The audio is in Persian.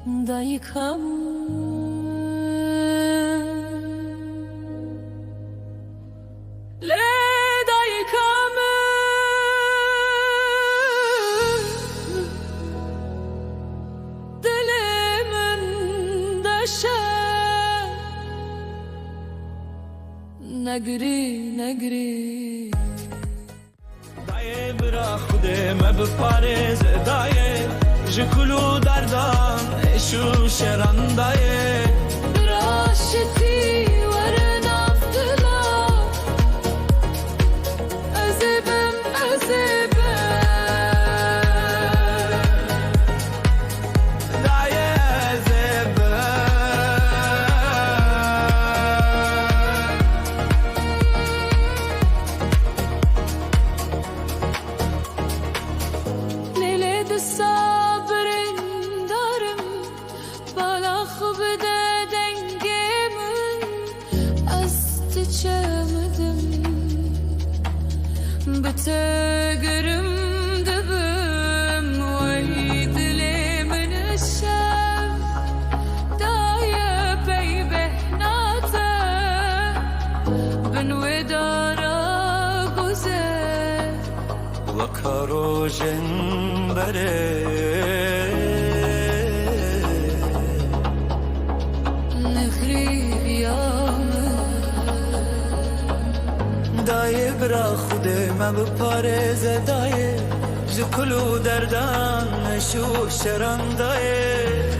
دایکم لی دایکم دل من دشه نگری نگری دایه برا خودم بپارز دایه جکلو دردان شو شران دایه براشتی ورن افتلا ازبم دایه لیلی د صبرین دارم بالا خوب ده دنگمون از تو چمدم به تگرم دبم وی دلی من الشم دایه بی بهناته بن ودارا گذر وکارو جنبره دایه برا خودم بپارز دایه جکلو دردان شو شران دایه